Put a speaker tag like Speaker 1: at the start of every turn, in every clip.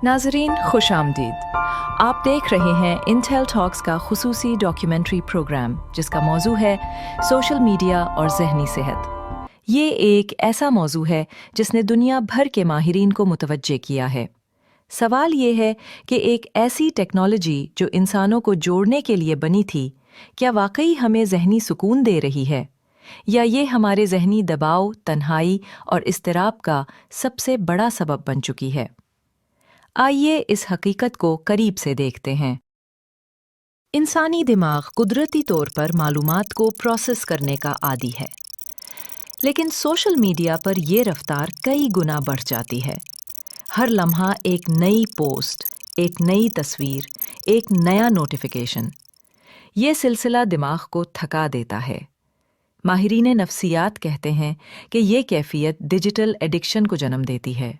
Speaker 1: नाजरीन खुश आमदीद। आप देख रहे हैं इंटेल टॉक्स का खुसूसी डॉक्यूमेंट्री प्रोग्राम जिसका मौजू है सोशल मीडिया और जहनी सेहत। ये एक ऐसा मौजू है जिसने दुनिया भर के माहिरीन को मुतवज्जे किया है। सवाल ये है कि एक ऐसी टेक्नोलॉजी जो इंसानों को जोड़ने के लिए बनी थी, क्या वाकई हमें जहनी सुकून दे रही है, या ये हमारे जहनी दबाव, तन्हाई और इस्तिराब का सबसे बड़ा सबब बन चुकी है। आइए इस हकीकत को करीब से देखते हैं। इंसानी दिमाग कुदरती तौर पर मालूमात को प्रोसेस करने का आदी है, लेकिन सोशल मीडिया पर यह रफ्तार कई गुना बढ़ जाती है। हर लम्हा एक नई पोस्ट, एक नई तस्वीर, एक नया नोटिफिकेशन। ये सिलसिला दिमाग को थका देता है। माहिरीन नफ्सियात कहते हैं कि ये कैफियत डिजिटल एडिक्शन को जन्म देती है,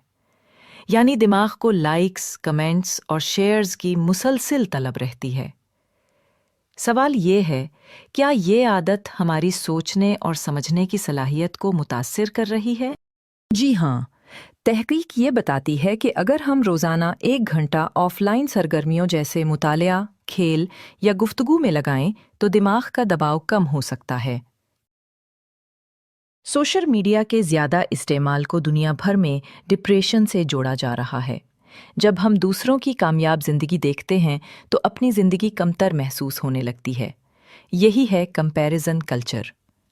Speaker 1: यानी दिमाग को लाइक्स, कमेंट्स और शेयर्स की मुसलसिल तलब रहती है। सवाल ये है, क्या ये आदत हमारी सोचने और समझने की सलाहियत को मुतासिर कर रही है? जी हाँ, तहकीक ये बताती है कि अगर हम रोज़ाना 1 घंटा ऑफलाइन सरगर्मियों जैसे मुतालिया, खेल या गुफ्तगू में लगाएं तो दिमाग का दबाव कम हो सकता है। सोशल मीडिया के ज़्यादा इस्तेमाल को दुनिया भर में डिप्रेशन से जोड़ा जा रहा है। जब हम दूसरों की कामयाब ज़िंदगी देखते हैं तो अपनी ज़िंदगी कमतर महसूस होने लगती है। यही है कंपैरिजन कल्चर।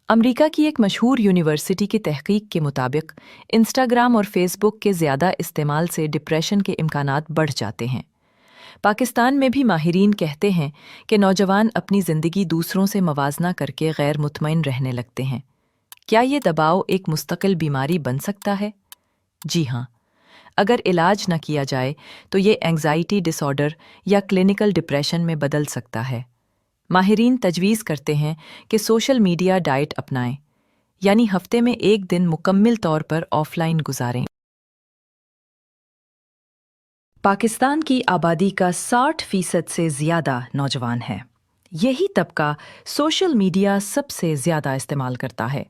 Speaker 1: अमेरिका की एक मशहूर यूनिवर्सिटी की तहकीक के मुताबिक इंस्टाग्राम और फेसबुक के ज़्यादा इस्तेमाल से डिप्रेशन के इम्कानात बढ़ जाते हैं। पाकिस्तान में भी माहिरीन कहते हैं कि नौजवान अपनी ज़िंदगी दूसरों से मवाजना करके गैर मुतमईन रहने लगते हैं। क्या ये दबाव एक मुस्तकिल बीमारी बन सकता है? जी हाँ, अगर इलाज न किया जाए तो ये एंग्जाइटी डिसऑर्डर या क्लिनिकल डिप्रेशन में बदल सकता है। माहिरीन तजवीज़ करते हैं कि सोशल मीडिया डाइट अपनाएं, यानी हफ्ते में 1 दिन मुकम्मल तौर पर ऑफलाइन गुजारें। पाकिस्तान की आबादी का 60% से ज़्यादा नौजवान है। यही तबका सोशल मीडिया सबसे ज़्यादा इस्तेमाल करता है।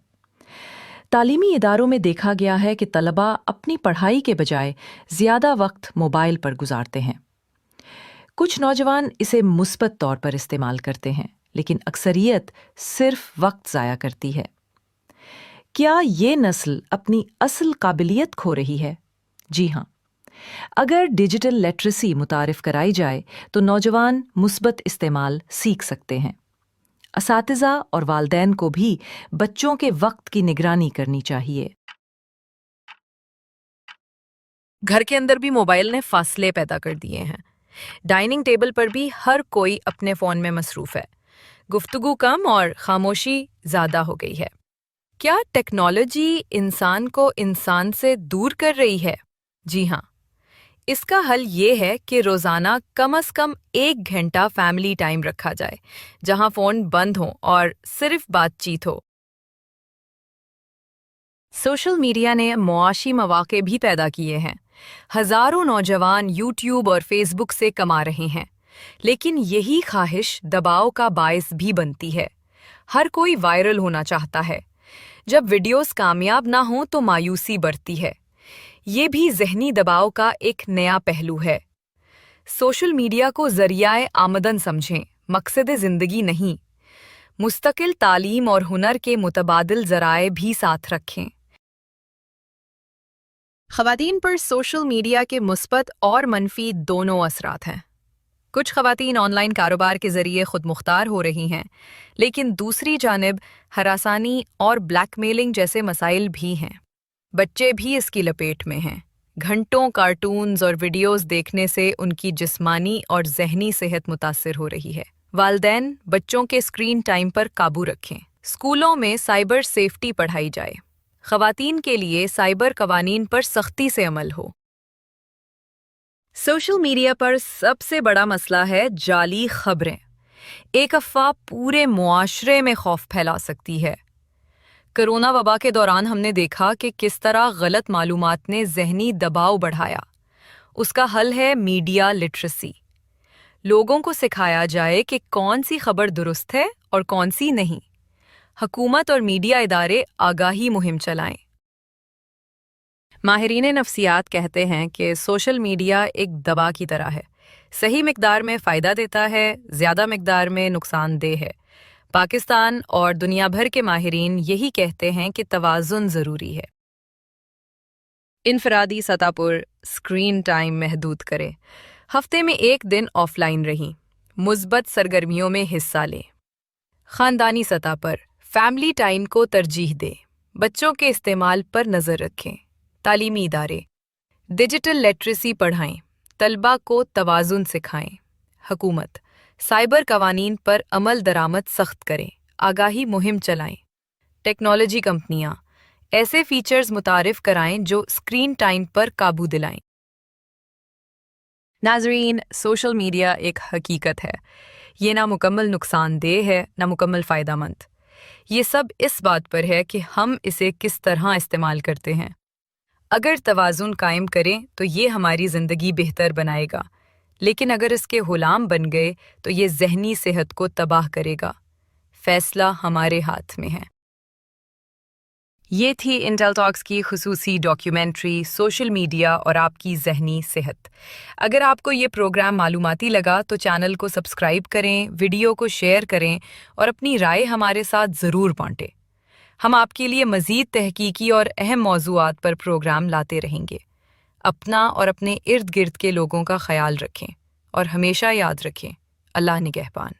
Speaker 1: तालीमी इदारों में देखा गया है कि तलबा अपनी पढ़ाई के बजाय ज़्यादा वक्त मोबाइल पर गुजारते हैं। कुछ नौजवान इसे मुस्बत तौर पर इस्तेमाल करते हैं, लेकिन अक्सरियत सिर्फ वक्त ज़ाया करती है। क्या ये नस्ल अपनी असल काबिलियत खो रही है? जी हाँ, अगर डिजिटल लिटरेसी मुतारिफ कराई जाए तो नौजवान मुस्बत इस्तेमाल सीख सकते हैं। असातिज़ा और वालदैन को भी बच्चों के वक्त की निगरानी करनी चाहिए। घर के अंदर भी मोबाइल ने फासले पैदा कर दिए हैं। डाइनिंग टेबल पर भी हर कोई अपने फ़ोन में मसरूफ़ है। गुफ्तगू कम और खामोशी ज़्यादा हो गई है। क्या टेक्नोलॉजी इंसान को इंसान से दूर कर रही है? जी हाँ, इसका हल ये है कि रोज़ाना कम से कम 1 घंटा फैमिली टाइम रखा जाए, जहां फ़ोन बंद हो और सिर्फ बातचीत हो। सोशल मीडिया ने मुआशी मौक़े भी पैदा किए हैं। हज़ारों नौजवान यूट्यूब और फेसबुक से कमा रहे हैं, लेकिन यही ख्वाहिश दबाव का बायस भी बनती है। हर कोई वायरल होना चाहता है। जब वीडियोस कामयाब ना हों तो मायूसी बढ़ती है। ये भी ज़हनी दबाव का एक नया पहलू है। सोशल मीडिया को ज़रियाए आमदन समझें, मकसद ज़िंदगी नहीं। मुस्तकिल तालीम और हुनर के मुतबादिल ज़राए भी साथ रखें। ख़वातीन पर सोशल मीडिया के मुस्बत और मनफी दोनों असरात हैं। कुछ ख़वातीन ऑनलाइन कारोबार के ज़रिए खुद मुख्तार हो रही हैं, लेकिन दूसरी जानिब हरासानी और ब्लैकमेलिंग जैसे मसाइल भी हैं। बच्चे भी इसकी लपेट में हैं। घंटों कार्टून्स और वीडियोस देखने से उनकी जिस्मानी और ज़हनी सेहत मुतासिर हो रही है। वालदैन बच्चों के स्क्रीन टाइम पर काबू रखें। स्कूलों में साइबर सेफ्टी पढ़ाई जाए। ख़वातीन के लिए साइबर कवानीन पर सख्ती से अमल हो। सोशल मीडिया पर सबसे बड़ा मसला है जाली खबरें। एक अफ़वाह पूरे मुआशरे में खौफ फैला सकती है। कोरोना वबा के दौरान हमने देखा कि किस तरह गलत मालूमात ने ज़हनी दबाव बढ़ाया। उसका हल है मीडिया लिटरेसी। लोगों को सिखाया जाए कि कौन सी खबर दुरुस्त है और कौन सी नहीं। हुकूमत और मीडिया इदारे आगाही मुहिम चलाएं।
Speaker 2: ماہرین نفسیات کہتے ہیں کہ سوشل میڈیا ایک دوا کی طرح ہے، صحیح مقدار میں فائدہ دیتا ہے، زیادہ مقدار میں نقصان دہ ہے۔ پاکستان اور دنیا بھر کے ماہرین یہی کہتے ہیں کہ توازن ضروری ہے۔ انفرادی سطح پر اسکرین ٹائم محدود کریں۔ ہفتے میں ایک دن آف لائن رہیں، مثبت سرگرمیوں میں حصہ لیں۔ خاندانی سطح پر فیملی ٹائم کو ترجیح دیں، بچوں کے استعمال پر نظر رکھیں۔ تعلیمی ادارے ڈیجیٹل لٹریسی پڑھائیں، طلباء کو توازن سکھائیں۔ حکومت سائبر قوانین پر عمل درآمد سخت کریں، آگاہی مہم چلائیں۔ ٹیکنالوجی کمپنیاں ایسے فیچرز متعارف کرائیں جو اسکرین ٹائم پر قابو دلائیں۔ ناظرین، سوشل میڈیا ایک حقیقت ہے، یہ نہ مکمل نقصان دہ ہے نہ مکمل فائدہ مند۔ یہ سب اس بات پر ہے کہ ہم اسے کس طرح استعمال کرتے ہیں۔ اگر توازن قائم کریں تو یہ ہماری زندگی بہتر بنائے گا، لیکن اگر اس کے غلام بن گئے تو یہ ذہنی صحت کو تباہ کرے گا۔ فیصلہ ہمارے ہاتھ میں ہے۔ یہ تھی انٹیل ٹاکس کی خصوصی ڈاکیومنٹری سوشل میڈیا اور آپ کی ذہنی صحت۔ اگر آپ کو یہ پروگرام معلوماتی لگا تو چینل کو سبسکرائب کریں، ویڈیو کو شیئر کریں اور اپنی رائے ہمارے ساتھ ضرور بانٹیں۔ ہم آپ کے لیے مزید تحقیقی اور اہم موضوعات پر پروگرام لاتے رہیں گے۔ اپنا اور اپنے ارد گرد کے لوگوں کا خیال رکھیں اور ہمیشہ یاد رکھیں، اللہ نگہبان۔